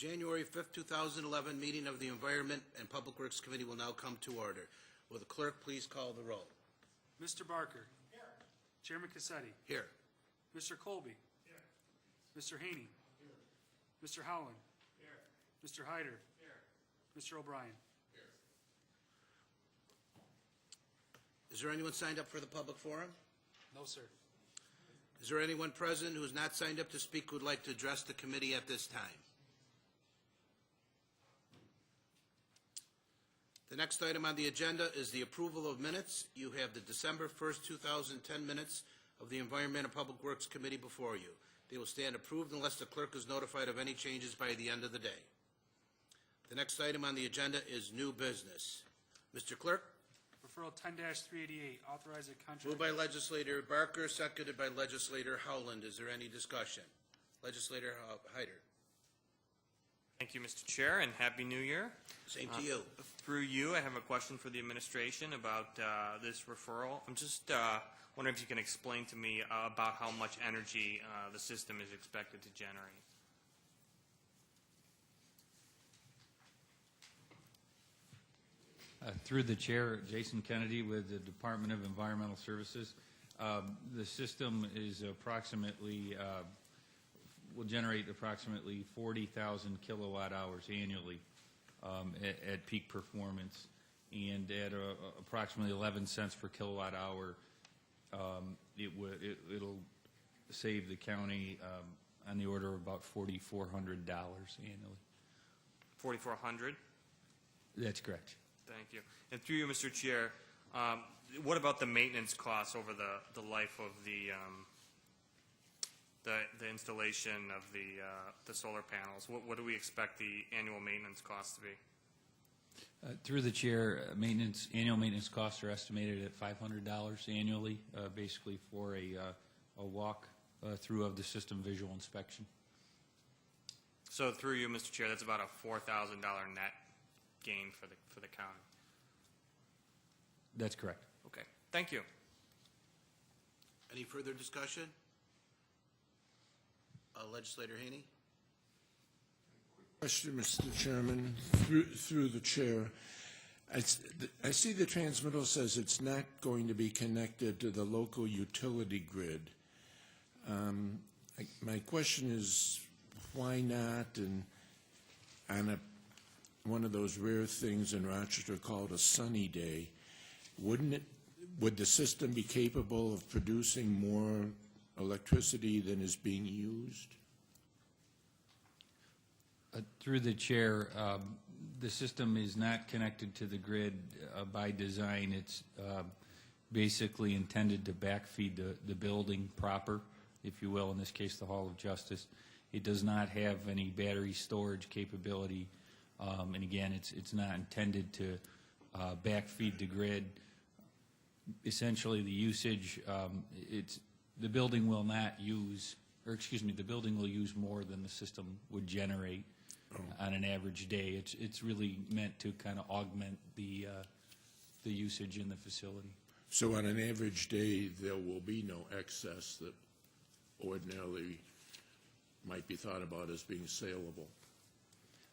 January 5th, 2011 meeting of the Environment and Public Works Committee will now come to order. Will the clerk please call the roll? Mr. Barker. Here. Chairman Cassetti. Here. Mr. Colby. Here. Mr. Haney. Here. Mr. Howland. Here. Mr. Hyder. Here. Mr. O'Brien. Here. Is there anyone signed up for the public forum? No, sir. Is there anyone present who is not signed up to speak who would like to address the committee at this time? The next item on the agenda is the approval of minutes. You have the December 1st, 2010 minutes of the Environment and Public Works Committee before you. They will stand approved unless the clerk is notified of any changes by the end of the day. The next item on the agenda is new business. Mr. Clerk? Referral 10-388, authorize a contract. Moved by Legislator Barker, seconded by Legislator Howland. Is there any discussion? Legislator Hyder. Thank you, Mr. Chair, and Happy New Year. Same to you. Through you, I have a question for the administration about this referral. I'm just wondering if you can explain to me about how much energy the system is expected to generate. Through the chair, Jason Kennedy with the Department of Environmental Services. The system is approximately, will generate approximately 40,000 kilowatt hours annually at peak performance, and at approximately 11 cents per kilowatt hour, it'll save the county on the order of about $4,400 annually. $4,400? That's correct. Thank you. And through you, Mr. Chair, what about the maintenance costs over the life of the installation of the solar panels? What do we expect the annual maintenance costs to be? Through the chair, annual maintenance costs are estimated at $500 annually, basically for a walk through of the system visual inspection. So through you, Mr. Chair, that's about a $4,000 net gain for the county. That's correct. Okay. Thank you. Any further discussion? Legislator Haney? Question, Mr. Chairman, through the chair. I see the transmittal says it's not going to be connected to the local utility grid. My question is, why not? And on one of those rare things in Rochester called a sunny day, would the system be capable of producing more electricity than is being used? Through the chair, the system is not connected to the grid by design. It's basically intended to backfeed the building proper, if you will, in this case the Hall of Justice. It does not have any battery storage capability, and again, it's not intended to backfeed the grid. Essentially, the usage, the building will not use, or excuse me, the building will use more than the system would generate on an average day. It's really meant to kind of augment the usage in the facility. So on an average day, there will be no excess that ordinarily might be thought about as being saleable.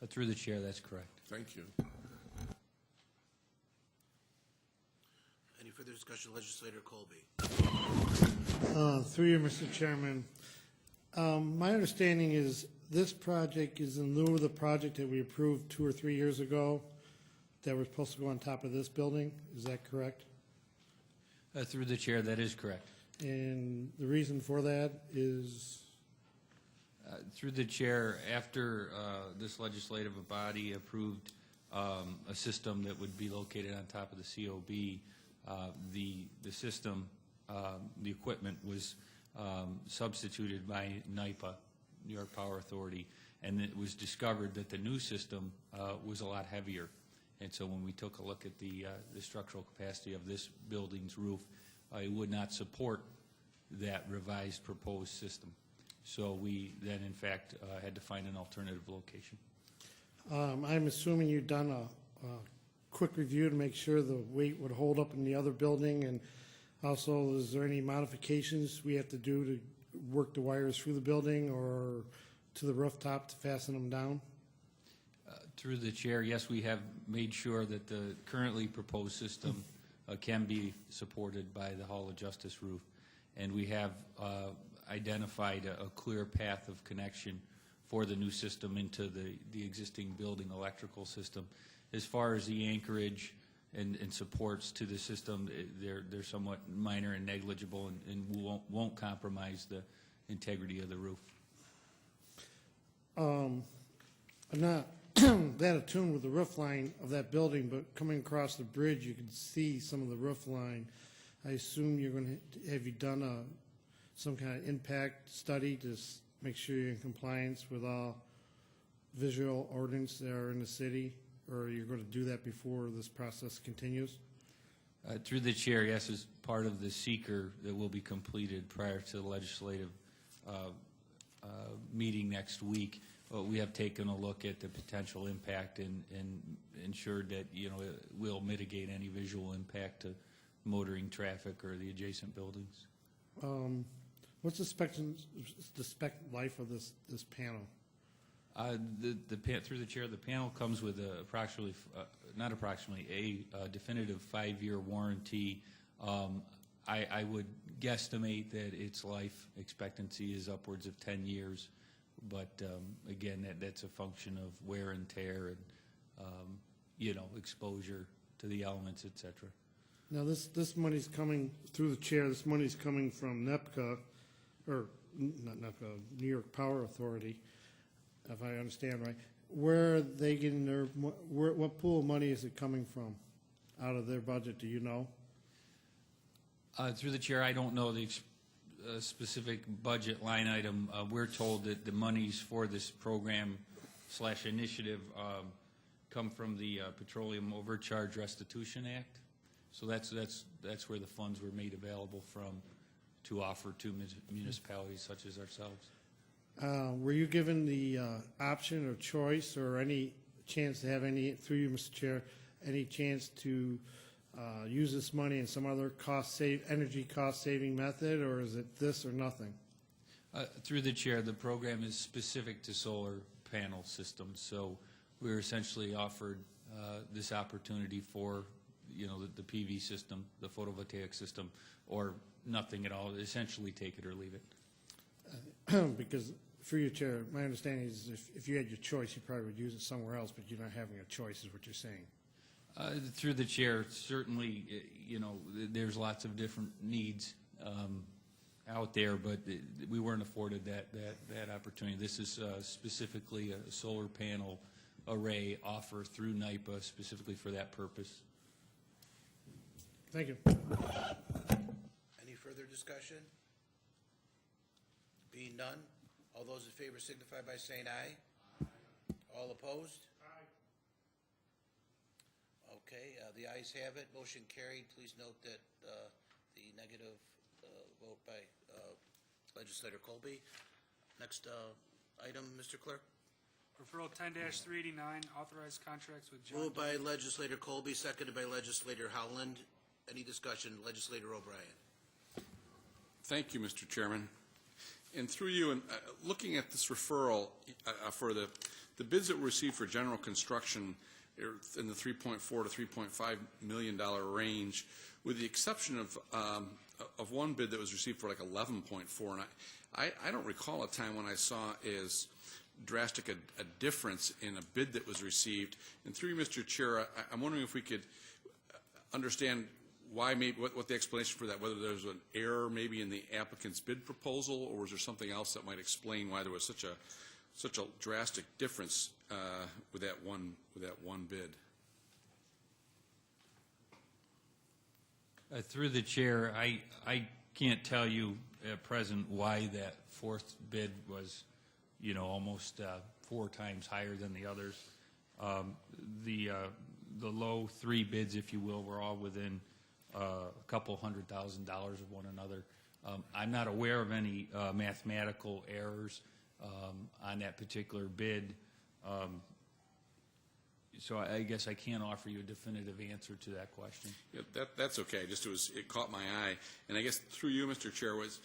Through the chair, that's correct. Thank you. Any further discussion? Legislator Colby. Through you, Mr. Chairman. My understanding is this project is in lieu of the project that we approved 2 or 3 years ago that was supposed to go on top of this building. Is that correct? Through the chair, that is correct. And the reason for that is? Through the chair, after this legislative body approved a system that would be located on top of the COB, the system, the equipment was substituted by NYPA, New York Power Authority, and it was discovered that the new system was a lot heavier. And so when we took a look at the structural capacity of this building's roof, it would not support that revised proposed system. So we then, in fact, had to find an alternative location. I'm assuming you've done a quick review to make sure the weight would hold up in the other building, and also, is there any modifications we have to do to work the wires through the building or to the rooftop to fasten them down? Through the chair, yes, we have made sure that the currently proposed system can be supported by the Hall of Justice roof. And we have identified a clear path of connection for the new system into the existing building electrical system. As far as the anchorage and supports to the system, they're somewhat minor and negligible and won't compromise the integrity of the roof. I'm not that attuned with the roof line of that building, but coming across the bridge, you can see some of the roof line. I assume you're going to, have you done some kind of impact study to make sure you're in compliance with all visual ordinance that are in the city? Or you're going to do that before this process continues? Through the chair, yes, as part of the seeker that will be completed prior to the legislative meeting next week, we have taken a look at the potential impact and ensured that, you know, it will mitigate any visual impact to motoring traffic or the adjacent buildings. What's the spec life of this panel? Through the chair, the panel comes with a definitive 5-year warranty. I would guesstimate that its life expectancy is upwards of 10 years, but again, that's a function of wear and tear and you know, exposure to the elements, et cetera. Now, this money's coming through the chair. This money's coming from NEPCA, or not NEPCA, New York Power Authority, if I understand right. Where are they getting their, what pool of money is it coming from out of their budget? Do you know? Through the chair, I don't know the specific budget line item. We're told that the monies for this program / initiative come from the Petroleum Overcharge Restitution Act. So that's where the funds were made available from to offer to municipalities such as ourselves. Were you given the option or choice or any chance to have any, through you, Mr. Chair, any chance to use this money in some other energy cost-saving method, or is it this or nothing? Through the chair, the program is specific to solar panel systems, so we're essentially offered this opportunity for, you know, the PV system, the photovoltaic system, or nothing at all. Essentially, take it or leave it. Because, through your chair, my understanding is if you had your choice, you probably would use it somewhere else, but you're not having a choice, is what you're saying. Through the chair, certainly, you know, there's lots of different needs out there, but we weren't afforded that opportunity. This is specifically a solar panel array offer through NYPA specifically for that purpose. Thank you. Any further discussion? Being none, all those in favor signify by saying aye. All opposed? Okay, the ayes have it. Motion carried. Please note that the negative vote by Legislator Colby. Next item, Mr. Clerk. Referral 10-389, authorized contracts with John. Moved by Legislator Colby, seconded by Legislator Howland. Any discussion? Legislator O'Brien. Thank you, Mr. Chairman. And through you, and looking at this referral for the bids that were received for general construction in the $3.4 to $3.5 million range, with the exception of one bid that was received for like 11.4. And I don't recall a time when I saw as drastic a difference in a bid that was received. And through you, Mr. Chair, I'm wondering if we could understand why, maybe what the explanation for that, whether there's an error maybe in the applicant's bid proposal, or was there something else that might explain why there was such a drastic difference with that one bid. Through the chair, I can't tell you at present why that fourth bid was, you know, almost 4 times higher than the others. The low 3 bids, if you will, were all within a couple $100,000 of one another. I'm not aware of any mathematical errors on that particular bid. So I guess I can't offer you a definitive answer to that question. Yeah, that's okay. Just it caught my eye, and I guess through you, Mr. Chair, was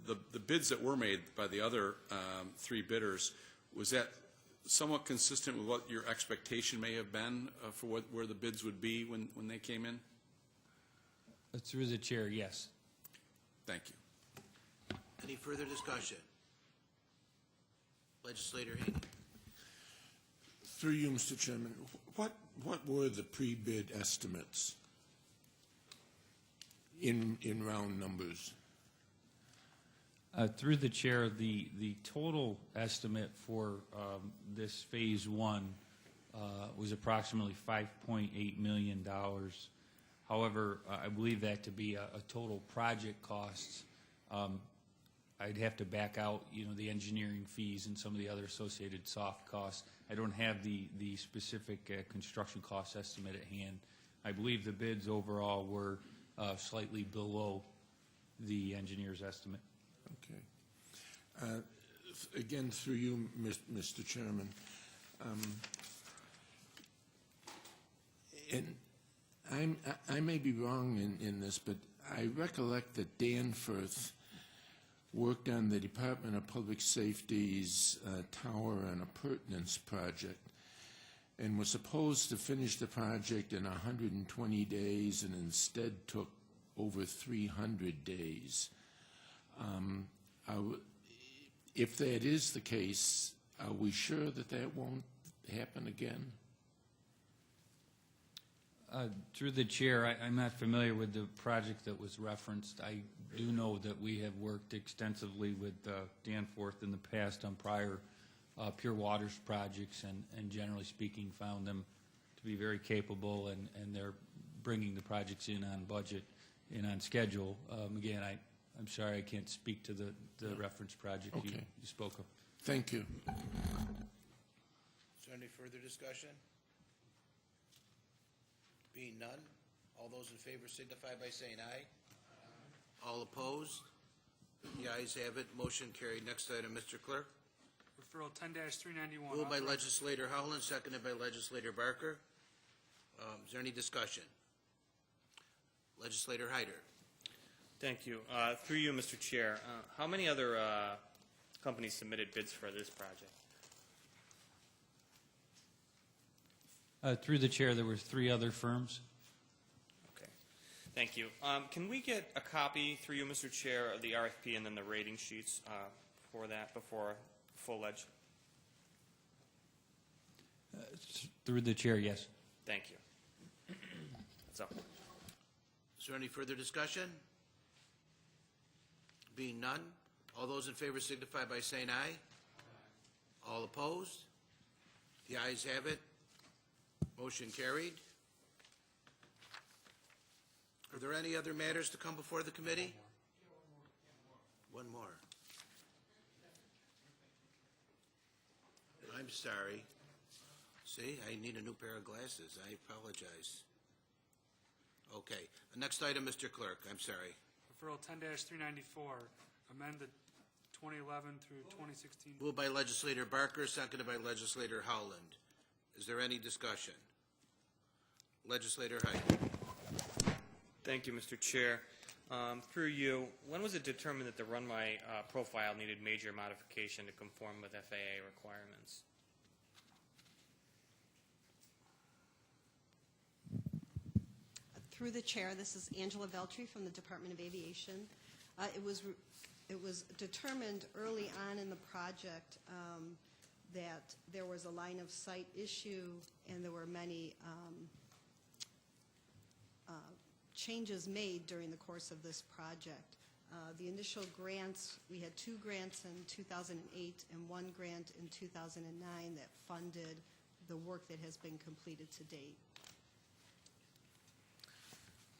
the bids that were made by the other 3 bidders, was that somewhat consistent with what your expectation may have been for where the bids would be when they came in? Through the chair, yes. Thank you. Any further discussion? Legislator Haney. Through you, Mr. Chairman, what were the pre-bid estimates in round numbers? Through the chair, the total estimate for this phase one was approximately $5.8 million. However, I believe that to be a total project cost. I'd have to back out, the engineering fees and some of the other associated soft costs. I don't have the specific construction cost estimate at hand. I believe the bids overall were slightly below the engineer's estimate. Okay. Again, through you, Mr. Chairman. And I may be wrong in this, but I recollect that Danforth worked on the Department of Public Safety's tower and appurtenance project and was supposed to finish the project in 120 days and instead took over 300 days. If that is the case, are we sure that won't happen again? Through the chair, I'm not familiar with the project that was referenced. I do know that we have worked extensively with Danforth in the past on prior pure waters projects, and generally speaking, found them to be very capable, and they're bringing the projects in on budget and on schedule. Again, I'm sorry I can't speak to the reference project you spoke of. Thank you. Is there any further discussion? Being none, all those in favor signify by saying aye. All opposed? The ayes have it. Motion carried. Next item, Mr. Clerk. Referral 10-391. Moved by Legislator Howland, seconded by Legislator Barker. Is there any discussion? Legislator Hyder. Thank you. Through you, Mr. Chair, how many other companies submitted bids for this project? Through the chair, there were 3 other firms. Okay. Thank you. Can we get a copy, through you, Mr. Chair, of the RFP and then the rating sheets for that before full ledge? Through the chair, yes. Thank you. That's all. Is there any further discussion? Being none, all those in favor signify by saying aye. All opposed? The ayes have it. Motion carried. Are there any other matters to come before the committee? One more. I'm sorry. See, I need a new pair of glasses. I apologize. Okay. The next item, Mr. Clerk. I'm sorry. Referral 10-394, amend the 2011 through 2016. Moved by Legislator Barker, seconded by Legislator Howland. Is there any discussion? Legislator Hyde. Thank you, Mr. Chair. Through you, when was it determined that the runway profile needed major modification to conform with FAA requirements? Through the chair, this is Angela Veltri from the Department of Aviation. It was determined early on in the project that there was a line of sight issue, and there were many changes made during the course of this project. The initial grants, we had 2 grants in 2008 and 1 grant in 2009 that funded the work that has been completed to date.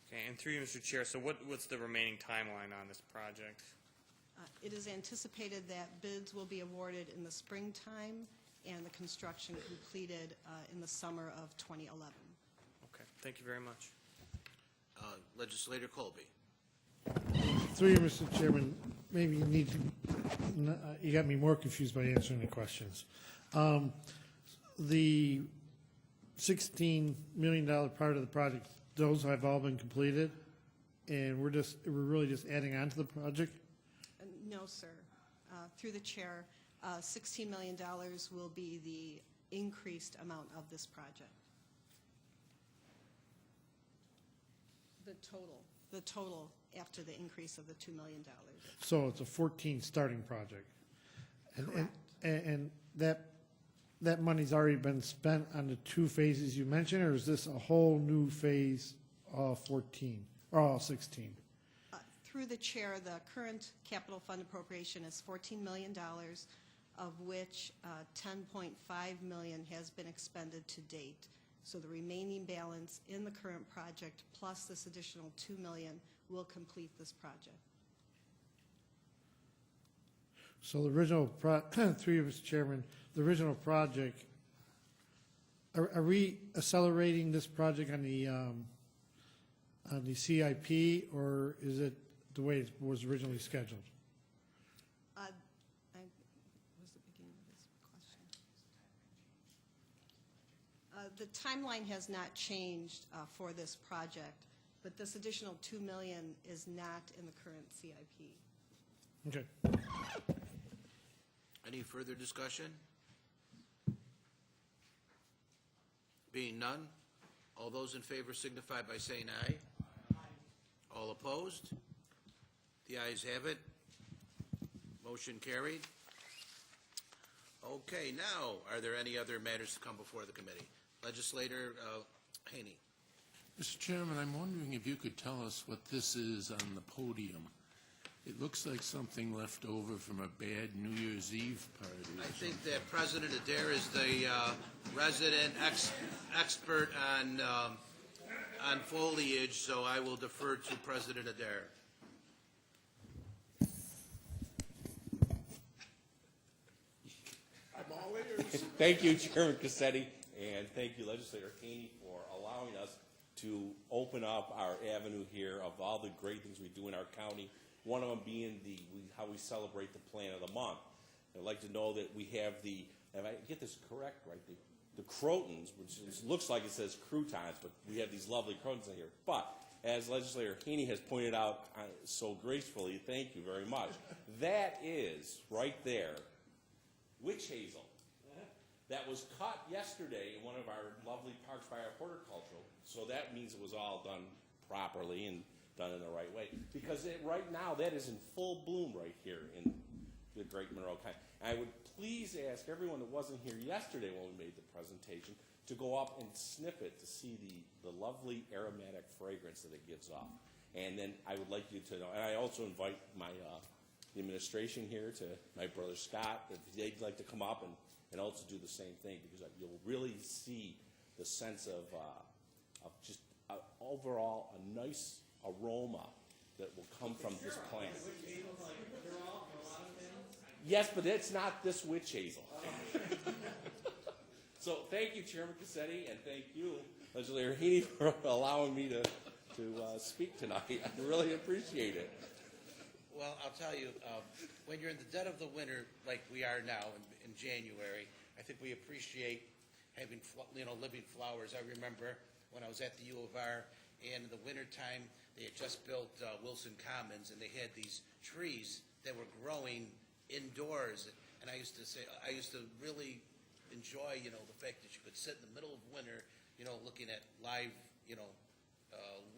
Okay, and through you, Mr. Chair, so what's the remaining timeline on this project? It is anticipated that bids will be awarded in the springtime and the construction completed in the summer of 2011. Okay, thank you very much. Legislator Colby. Through you, Mr. Chairman, maybe you need to, you got me more confused by answering the questions. The $16 million part of the project, those have all been completed, and we're really just adding on to the project? No, sir. Through the chair, $16 million will be the increased amount of this project. The total after the increase of the $2 million. So it's a 14 starting project. Correct. And that money's already been spent on the 2 phases you mentioned, or is this a whole new phase, all 14, or all 16? Through the chair, the current capital fund appropriation is $14 million, of which $10.5 million has been expended to date. So the remaining balance in the current project, plus this additional $2 million, will complete this project. So the original, through you, Mr. Chairman, the original project, are we accelerating this project on the CIP, or is it the way it was originally scheduled? What was the beginning of this question? The timeline has not changed for this project, but this additional $2 million is not in the current CIP. Okay. Any further discussion? Being none, all those in favor signify by saying aye. All opposed? The ayes have it. Motion carried. Okay, now, are there any other matters to come before the committee? Legislator Haney. Mr. Chairman, I'm wondering if you could tell us what this is on the podium. It looks like something left over from a bad New Year's Eve party. I think that President Adair is the resident expert on foliage, so I will defer to President Adair. I'm all ears. Thank you, Chairman Cassetti, and thank you, Legislator Haney, for allowing us to open up our avenue here of all the great things we do in our county. One of them being how we celebrate the plant of the month. I'd like to know that we have if I get this correct, right, the crotons, which looks like it says croutons, but we have these lovely crotons in here. But as Legislator Haney has pointed out so gracefully, thank you very much, that is right there, witch hazel. That was cut yesterday in one of our lovely parks by our horticultural, so that means it was all done properly and done in the right way. Because right now, that is in full bloom right here in the great Monroe County. I would please ask everyone that wasn't here yesterday when we made the presentation to go up and sniff it to see the lovely aromatic fragrance that it gives off. And then I would like you to know, and I also invite my the administration here, to my brother Scott, if they'd like to come up and also do the same thing, because you'll really see the sense of just overall a nice aroma that will come from this plant. Yes, but it's not this witch hazel. So thank you, Chairman Cassetti, and thank you, Legislator Haney, for allowing me to speak tonight. I really appreciate it. Well, I'll tell you, when you're in the dead of the winter, like we are now in January, I think we appreciate having, living flowers. I remember when I was at the U of R, and in the wintertime, they had just built Wilson Commons, and they had these trees that were growing indoors. And I used to really enjoy, the fact that you could sit in the middle of winter, looking at live,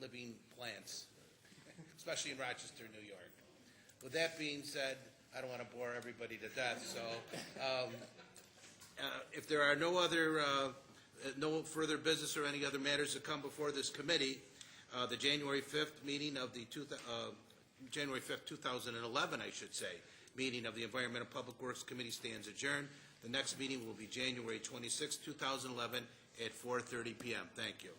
living plants, especially in Rochester, New York. With that being said, I don't want to bore everybody to death, so if there are no further business or any other matters that come before this committee, the January 5th meeting of the January 5th, 2011, I should say, meeting of the Environment and Public Works Committee stands adjourned. The next meeting will be January 26th, 2011 at 4:30 p.m. Thank you.